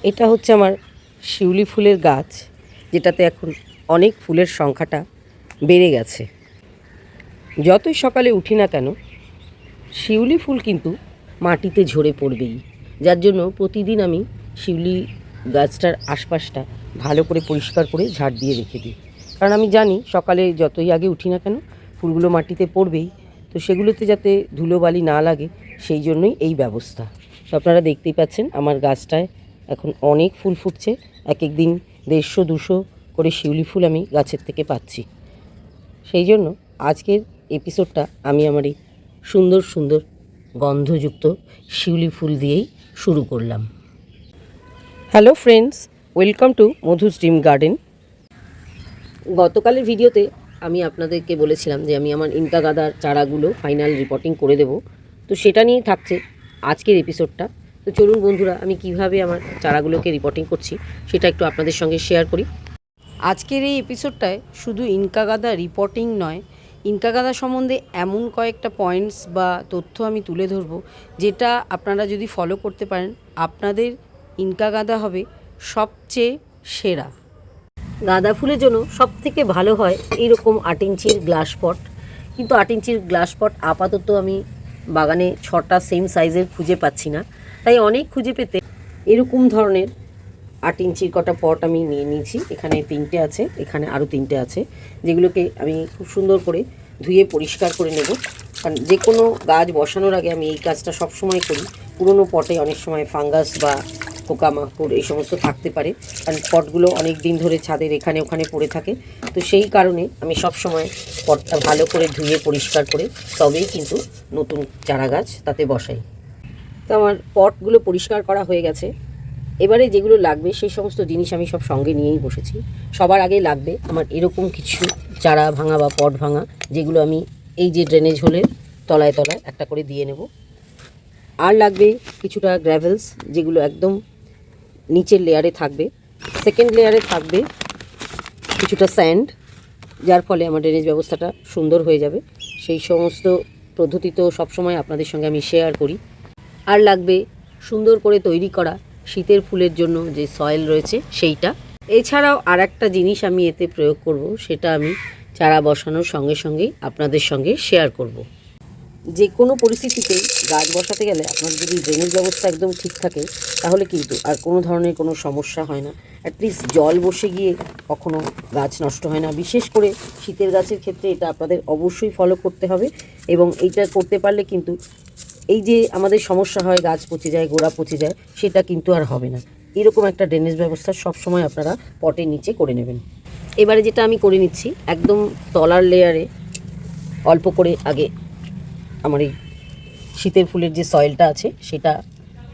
এটা হচ্ছে আমার শিউলি ফুলের গাছ, যেটাতে এখন অনেক ফুলের সংখ্যাটা বেড়ে গেছে। যতই সকালে উঠি না কেন শিউলি ফুল কিন্তু মাটিতে ঝরে পড়বেই, যার জন্য প্রতিদিন আমি শিউলি গাছটার আশপাশটা ভালো করে পরিষ্কার করে ঝাড় দিয়ে রেখে দিই। কারণ আমি জানি সকালে যতই আগে উঠি না কেন ফুলগুলো মাটিতে পড়বেই, তো সেগুলোতে যাতে ধুলোবালি না লাগে সেই জন্যই এই ব্যবস্থা। তো আপনারা দেখতেই পাচ্ছেন আমার গাছটায় এখন অনেক ফুল ফুটছে। এক এক দিন 150-200 করে শিউলি ফুল আমি গাছের থেকে পাচ্ছি। সেই জন্য আজকের এপিসোডটা আমি আমার এই সুন্দর সুন্দর গন্ধযুক্ত শিউলি ফুল দিয়েই শুরু করলাম। Hello friends, welcome to Madhu's dream garden. গতকালের ভিডিওতে আমি আপনাদেরকে বলেছিলাম যে আমি আমার ইনকা গাঁদার চারাগুলো ফাইনাল রিপোর্টিং করে দেব, তো সেটা নিয়েই থাকছে আজকের এপিসোডটা। তো চলুন বন্ধুরা, আমি কিভাবে আমার চারাগুলোকে রিপোর্টিং করছি সেটা একটু আপনাদের সঙ্গে শেয়ার করি। আজকের এই এপিসোডটায় শুধু ইনকা গাঁদা রিপোর্টিং নয়, ইনকা গাঁদা সম্বন্ধে এমন কয়েকটা পয়েন্টস বা তথ্য আমি তুলে ধরবো যেটা আপনারা যদি ফলো করতে পারেন আপনাদের ইনকা গাঁদা হবে সবচেয়ে সেরা। গাঁদা ফুলের জন্য সবথেকে ভালো হয় এইরকম 8 ইঞ্চির গ্লাস পট, কিন্তু 8 ইঞ্চির গ্লাস পট আপাতত আমি বাগানে 6টা সেম সাইজের খুঁজে পাচ্ছি না, তাই অনেক খুঁজে পেতে এরকম ধরনের 8 ইঞ্চির কটা পট আমি নিয়ে নিয়েছি। এখানে 3টে আছে, এখানে আরও 3টে আছে, যেগুলোকে আমি খুব সুন্দর করে ধুয়ে পরিষ্কার করে নেব। কারণ যে কোনো গাছ বসানোর আগে আমি এই কাজটা সবসময় করি। পুরনো পটে অনেক সময় ফাঙ্গাস বা পোকামাকড় এই সমস্ত থাকতে পারে, কারণ পটগুলো অনেক দিন ধরে ছাদের এখানে ওখানে পড়ে থাকে। তো সেই কারণে আমি সব সময় পটটা ভালো করে ধুয়ে পরিষ্কার করে তবেই কিন্তু নতুন চারা গাছ তাতে বসাই। তো আমার পটগুলো পরিষ্কার করা হয়ে গেছে। এবারে যেগুলো লাগবে সেই সমস্ত জিনিস আমি সব সঙ্গে নিয়েই বসেছি। সবার আগে লাগবে আমার এরকম কিছু চারা ভাঙা বা পট ভাঙা, যেগুলো আমি এই যে ড্রেনেজ হোলের তলায় তলায় একটা করে দিয়ে নেব। আর লাগবে কিছুটা গ্র্যাভেলস, যেগুলো একদম নিচের লেয়ারে থাকবে। সেকেন্ড লেয়ারে থাকবে কিছুটা স্যান্ড, যার ফলে আমার ড্রেনেজ ব্যবস্থাটা সুন্দর হয়ে যাবে। সেই সমস্ত পদ্ধতি তো সবসময় আপনাদের সঙ্গে আমি শেয়ার করি। আর লাগবে সুন্দর করে তৈরি করা শীতের ফুলের জন্য যে সয়েল রয়েছে সেইটা। এছাড়াও আর একটা জিনিস আমি এতে প্রয়োগ করব, সেটা আমি চারা বসানোর সঙ্গে সঙ্গেই আপনাদের সঙ্গে শেয়ার করব। যে কোনো পরিস্থিতিতে গাছ বসাতে গেলে আপনার যদি ড্রেনেজ ব্যবস্থা একদম ঠিক থাকে তাহলে কিন্তু আর কোনো ধরনের কোনো সমস্যা হয় না। অ্যাটলিস্ট জল বসে গিয়ে কখনো গাছ নষ্ট হয় না। বিশেষ করে শীতের গাছের ক্ষেত্রে এটা আপনাদের অবশ্যই ফলো করতে হবে, এবং এইটা করতে পারলে কিন্তু এই যে আমাদের সমস্যা হয় গাছ পচে যায়, গোড়া পচে যায়, সেটা কিন্তু আর হবে না। এরকম একটা ড্রেনেজ ব্যবস্থা সবসময় আপনারা পটের নিচে করে নেবেন। এবারে যেটা আমি করে নিচ্ছি, একদম তলার লেয়ারে অল্প করে আগে আমার এই শীতের ফুলের যে সয়েলটা আছে সেটা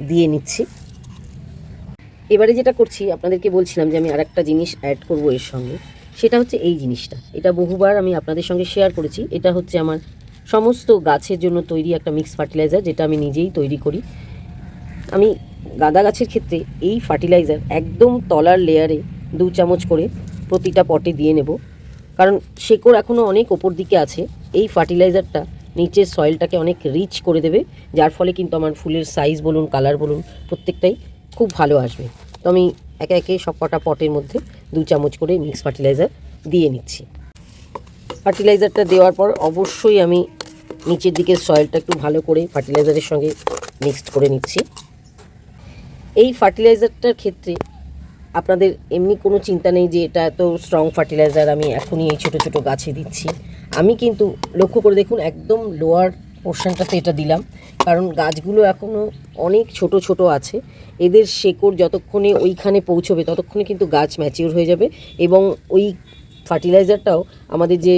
দিয়ে নিচ্ছি। এবারে যেটা করছি আপনাদেরকে বলছিলাম যে আমি আরেকটা জিনিস অ্যাড করব এর সঙ্গে, সেটা হচ্ছে এই জিনিসটা। এটা বহুবার আমি আপনাদের সঙ্গে শেয়ার করেছি। এটা হচ্ছে আমার সমস্ত গাছের জন্য তৈরি একটা মিক্স ফার্টিলাইজার, যেটা আমি নিজেই তৈরি করি। আমি গাঁদা গাছের ক্ষেত্রে এই ফার্টিলাইজার একদম তলার লেয়ারে 2 চামচ করে প্রতিটা পটে দিয়ে নেব, কারণ শেকড় এখনও অনেক ওপর দিকে আছে। এই ফার্টিলাইজারটা নিচের সয়েলটাকে অনেক রিচ করে দেবে, যার ফলে কিন্তু আমার ফুলের সাইজ বলুন, কালার বলুন, প্রত্যেকটাই খুব ভালো আসবে। তো আমি একে একে সব কটা পটের মধ্যে 2 চামচ করে মিক্স ফার্টিলাইজার দিয়ে নিচ্ছি। ফার্টিলাইজারটা দেওয়ার পর অবশ্যই আমি নিচের দিকের সয়েলটা একটু ভালো করে ফার্টিলাইজারের সঙ্গে মিক্সড করে নিচ্ছি। এই ফার্টিলাইজারটার ক্ষেত্রে আপনাদের এমনি কোনো চিন্তা নেই যে এটা এত স্ট্রং ফার্টিলাইজার আমি এখনই এই ছোটো ছোটো গাছে দিচ্ছি। আমি কিন্তু লক্ষ্য করে দেখুন একদম লোয়ার পোর্শনটাতে এটা দিলাম, কারণ গাছগুলো এখনও অনেক ছোট ছোট আছে। এদের শেকড় যতক্ষণে ওইখানে পৌঁছবে ততক্ষণে কিন্তু গাছ ম্যাচিওর হয়ে যাবে, এবং ওই ফার্টিলাইজারটাও আমাদের যে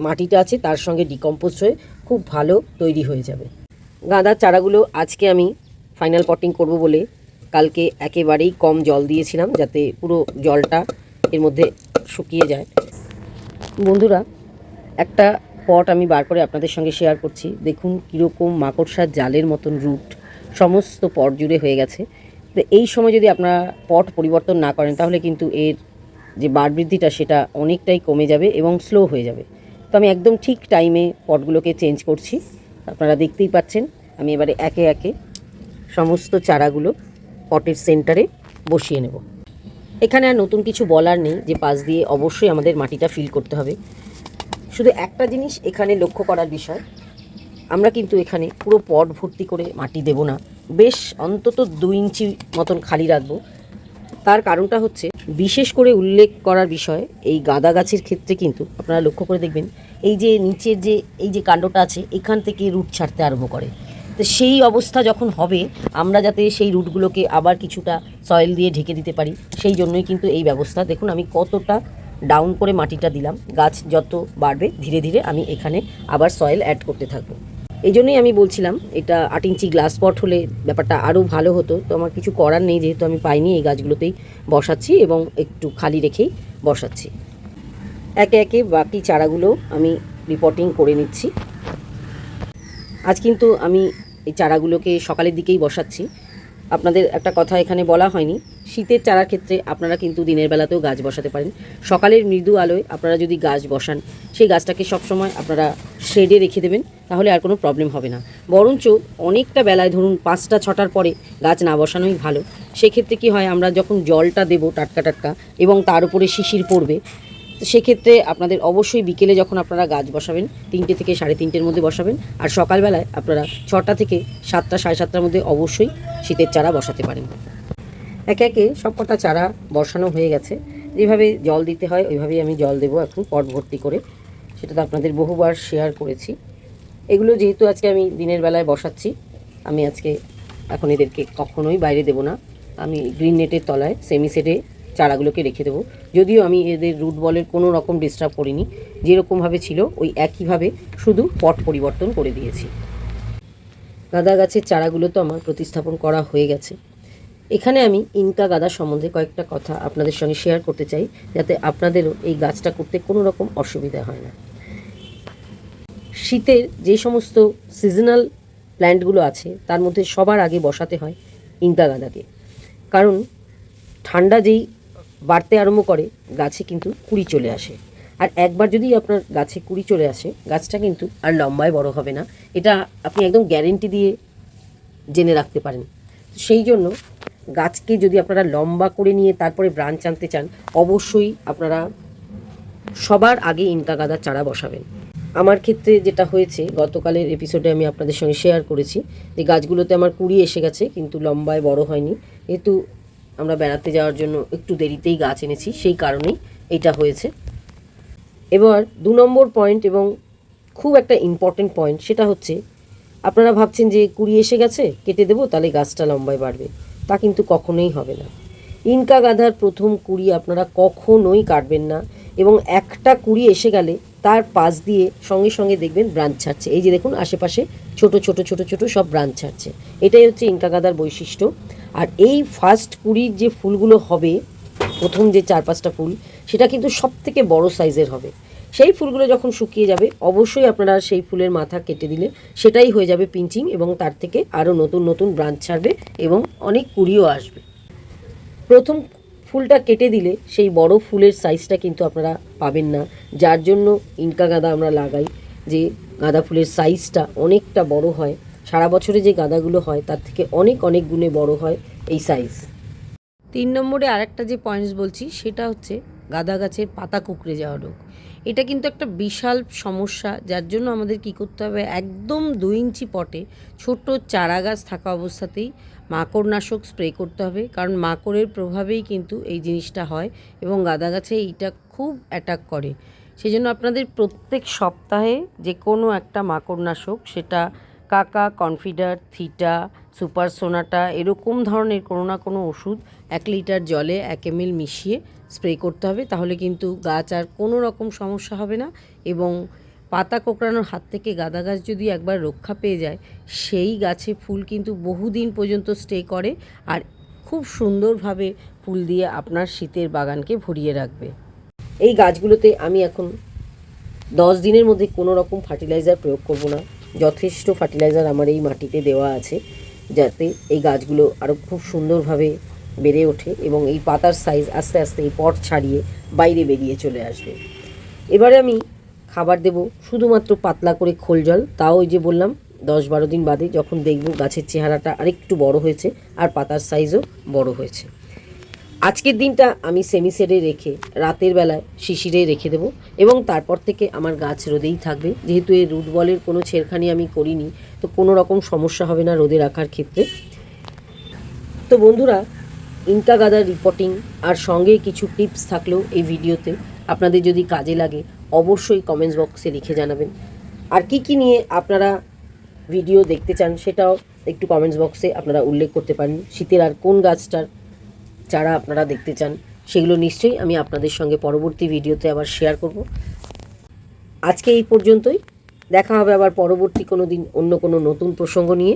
মাটিটা আছে তার সঙ্গে ডিকম্পোজ হয়ে খুব ভালো তৈরি হয়ে যাবে। গাঁদার চারাগুলো আজকে আমি ফাইনাল পটিং করব বলে কালকে একেবারেই কম জল দিয়েছিলাম, যাতে পুরো জলটা এর মধ্যে শুকিয়ে যায়। বন্ধুরা, একটা পট আমি বার করে আপনাদের সঙ্গে শেয়ার করছি। দেখুন কীরকম মাকড়সার জালের মতন রুট সমস্ত পট জুড়ে হয়ে গেছে। তো এই সময় যদি আপনারা পট পরিবর্তন না করেন তাহলে কিন্তু এর যে বার বৃদ্ধিটা সেটা অনেকটাই কমে যাবে এবং স্লো হয়ে যাবে। তো আমি একদম ঠিক টাইমে পটগুলোকে চেঞ্জ করছি। আপনারা দেখতেই পাচ্ছেন। আমি এবারে একে একে সমস্ত চারাগুলো পটের সেন্টারে বসিয়ে নেব। এখানে আর নতুন কিছু বলার নেই যে পাশ দিয়ে অবশ্যই আমাদের মাটিটা ফিল করতে হবে। শুধু একটা জিনিস এখানে লক্ষ্য করার বিষয়, আমরা কিন্তু এখানে পুরো পট ভর্তি করে মাটি দেব না, বেশ অন্তত 2 ইঞ্চি মতন খালি রাখবো। তার কারণটা হচ্ছে, বিশেষ করে উল্লেখ করার বিষয়, এই গাঁদা গাছের ক্ষেত্রে কিন্তু আপনারা লক্ষ্য করে দেখবেন এই যে নিচের যে এই যে কাণ্ডটা আছে এখান থেকে রুট ছাড়তে আরম্ভ করে। তো সেই অবস্থা যখন হবে, আমরা যাতে সেই রুটগুলোকে আবার কিছুটা সয়েল দিয়ে ঢেকে দিতে পারি, সেই জন্যই কিন্তু এই ব্যবস্থা। দেখুন আমি কতটা ডাউন করে মাটিটা দিলাম। গাছ যত বাড়বে ধীরে ধীরে আমি এখানে আবার সয়েল অ্যাড করতে থাকবো। এই জন্যই আমি বলছিলাম এটা 8 ইঞ্চি গ্লাস পট হলে ব্যাপারটা আরও ভালো হতো। তো আমার কিছু করার নেই, যেহেতু আমি পাইনি, এই গাছগুলোতেই বসাচ্ছি এবং একটু খালি রেখেই বসাচ্ছি। একে একে বাকি চারাগুলো আমি রিপোর্টিং করে নিচ্ছি। আজ কিন্তু আমি এই চারাগুলোকে সকালের দিকেই বসাচ্ছি। আপনাদের একটা কথা এখানে বলা হয়নি, শীতের চারার ক্ষেত্রে আপনারা কিন্তু দিনের বেলাতেও গাছ বসাতে পারেন। সকালের মৃদু আলোয় আপনারা যদি গাছ বসান, সেই গাছটাকে সবসময় আপনারা শেডে রেখে দেবেন, তাহলে আর কোনো প্রবলেম হবে না। বরঞ্চ অনেকটা বেলায়, ধরুন 5টা 6টার পরে গাছ না বসানোই ভালো। সেক্ষেত্রে কি হয়, আমরা যখন জলটা দেবো টাটকা টাটকা এবং তার উপরে শিশির পড়বে, তো সেক্ষেত্রে আপনাদের অবশ্যই বিকেলে যখন আপনারা গাছ বসাবেন 3টে থেকে 3:30-এর মধ্যে বসাবেন, আর সকালবেলায় আপনারা 6টা থেকে 7টা 7:30-টার মধ্যে অবশ্যই শীতের চারা বসাতে পারেন। একে একে সব কটা চারা বসানো হয়ে গেছে। যেভাবে জল দিতে হয় ওইভাবেই আমি জল দেবো এখন পট ভর্তি করে। সেটা তো আপনাদের বহুবার শেয়ার করেছি। এগুলো যেহেতু আজকে আমি দিনের বেলায় বসাচ্ছি, আমি আজকে এখন এদেরকে কখনোই বাইরে দেবো না। আমি গ্রিন নেটের তলায় সেমি সেটে চারাগুলোকে রেখে দেবো। যদিও আমি এদের রুট বলের কোনো রকম ডিস্টার্ব করিনি, যেরকমভাবে ছিল ওই একইভাবে, শুধু পট পরিবর্তন করে দিয়েছি। গাঁদা গাছের চারাগুলো তো আমার প্রতিস্থাপন করা হয়ে গেছে। এখানে আমি ইনকা গাঁদা সম্বন্ধে কয়েকটা কথা আপনাদের সঙ্গে শেয়ার করতে চাই, যাতে আপনাদেরও এই গাছটা করতে কোনো রকম অসুবিধা হয় না। শীতের যে সমস্ত সিজনাল প্ল্যান্টগুলো আছে তার মধ্যে সবার আগে বসাতে হয় ইনকা গাঁদাকে। কারণ ঠান্ডা যেই বাড়তে আরম্ভ করে, গাছে কিন্তু কুড়ি চলে আসে। আর একবার যদি আপনার গাছে কুড়ি চলে আসে, গাছটা কিন্তু আর লম্বায় বড় হবে না। এটা আপনি একদম গ্যারেন্টি দিয়ে জেনে রাখতে পারেন। সেই জন্য গাছকে যদি আপনারা লম্বা করে নিয়ে তারপরে ব্রাঞ্চ আনতে চান, অবশ্যই আপনারা সবার আগে ইনকা গাঁদার চারা বসাবেন। আমার ক্ষেত্রে যেটা হয়েছে, গতকালের এপিসোডে আমি আপনাদের সঙ্গে শেয়ার করেছি যে গাছগুলোতে আমার কুড়ি এসে গেছে কিন্তু লম্বায় বড় হয়নি। যেহেতু আমরা বেড়াতে যাওয়ার জন্য একটু দেরিতেই গাছ এনেছি, সেই কারণেই এটা হয়েছে। এবার 2 নম্বর পয়েন্ট এবং খুব একটা ইম্পর্টেন্ট পয়েন্ট, সেটা হচ্ছে আপনারা ভাবছেন যে কুড়ি এসে গেছে কেটে দেবো তাহলে গাছটা লম্বায় বাড়বে, তা কিন্তু কখনোই হবে না। ইনকা গাঁদার প্রথম কুড়ি আপনারা কখনোই কাটবেন না, এবং একটা কুড়ি এসে গেলে তার পাশ দিয়ে সঙ্গে সঙ্গে দেখবেন ব্রাঞ্চ ছাড়ছে। এই যে দেখুন আশেপাশে ছোট ছোট ছোট ছোট সব ব্রাঞ্চ ছাড়ছে। এটাই হচ্ছে ইনকা গাঁদার বৈশিষ্ট্য। আর এই ফার্স্ট কুড়ির যে ফুলগুলো হবে, প্রথম যে 4-5টা ফুল, সেটা কিন্তু সব থেকে বড় সাইজের হবে। সেই ফুলগুলো যখন শুকিয়ে যাবে, অবশ্যই আপনারা সেই ফুলের মাথা কেটে দিলে সেটাই হয়ে যাবে পিঞ্চিং, এবং তার থেকে আরও নতুন নতুন ব্রাঞ্চ ছাড়বে এবং অনেক কুড়িও আসবে। প্রথম ফুলটা কেটে দিলে সেই বড় ফুলের সাইজটা কিন্তু আপনারা পাবেন না, যার জন্য ইনকা গাঁদা আমরা লাগাই, যে গাঁদা ফুলের সাইজটা অনেকটা বড় হয়। সারা বছরে যে গাঁদাগুলো হয় তার থেকে অনেক অনেক গুণে বড় হয় এই সাইজ। 3 নম্বরে আরেকটা যে পয়েন্টস বলছি, সেটা হচ্ছে গাঁদা গাছের পাতা কুঁকড়ে যাওয়া রোগ। এটা কিন্তু একটা বিশাল সমস্যা, যার জন্য আমাদের কি করতে হবে, একদম 2 ইঞ্চি পটে ছোট চারা গাছ থাকা অবস্থাতেই মাকড়নাশক স্প্রে করতে হবে। কারণ মাকড়ের প্রভাবেই কিন্তু এই জিনিসটা হয় এবং গাঁদা গাছে এইটা খুব অ্যাটাক করে। সেই জন্য আপনাদের প্রত্যেক সপ্তাহে যে কোনো একটা মাকড়নাশক, সেটা কাকা, কনফিডার, থিটা, সুপার সোনাটা, এরকম ধরনের কোনো না কোনো ওষুধ 1 লিটার জলে 1 ml মিশিয়ে স্প্রে করতে হবে। তাহলে কিন্তু গাছ আর কোনো রকম সমস্যা হবে না, এবং পাতা কোঁকড়ানোর হাত থেকে গাঁদা গাছ যদি একবার রক্ষা পেয়ে যায়, সেই গাছে ফুল কিন্তু বহুদিন পর্যন্ত স্টে করে আর খুব সুন্দরভাবে ফুল দিয়ে আপনার শীতের বাগানকে ভরিয়ে রাখবে। এই গাছগুলোতে আমি এখন 10 দিনের মধ্যে কোনো রকম ফার্টিলাইজার প্রয়োগ করব না। যথেষ্ট ফার্টিলাইজার আমার এই মাটিতে দেওয়া আছে, যাতে এই গাছগুলো আরও খুব সুন্দরভাবে বেড়ে ওঠে এবং এই পাতার সাইজ আস্তে আস্তে এই পট ছাড়িয়ে বাইরে বেরিয়ে চলে আসবে। এবারে আমি খাবার দেব শুধুমাত্র পাতলা করে খোল জল, তাও ওই যে বললাম 10-12 দিন বাদে, যখন দেখব গাছের চেহারাটা আরেকটু বড় হয়েছে আর পাতার সাইজও বড় হয়েছে। আজকের দিনটা আমি সেমি শেডে রেখে রাতের বেলায় শিশিরে রেখে দেবো এবং তারপর থেকে আমার গাছ রোদেই থাকবে। যেহেতু এই রুট বলের কোনো ছেড়খানি আমি করিনি, তো কোনো রকম সমস্যা হবে না রোদে রাখার ক্ষেত্রে। তো বন্ধুরা, ইনকা গাদার রিপোর্টিং আর সঙ্গে কিছু টিপস থাকলেও এই ভিডিওতে, আপনাদের যদি কাজে লাগে অবশ্যই কমেন্টস বক্সে লিখে জানাবেন। আর কি নিয়ে আপনারা ভিডিও দেখতে চান সেটাও একটু কমেন্টস বক্সে আপনারা উল্লেখ করতে পারেন। শীতের আর কোন গাছটার চারা আপনারা দেখতে চান সেগুলো নিশ্চয়ই আমি আপনাদের সঙ্গে পরবর্তী ভিডিওতে আবার শেয়ার করব। আজকে এই পর্যন্তই, দেখা হবে আবার পরবর্তী কোনো দিন অন্য কোনো নতুন প্রসঙ্গ নিয়ে।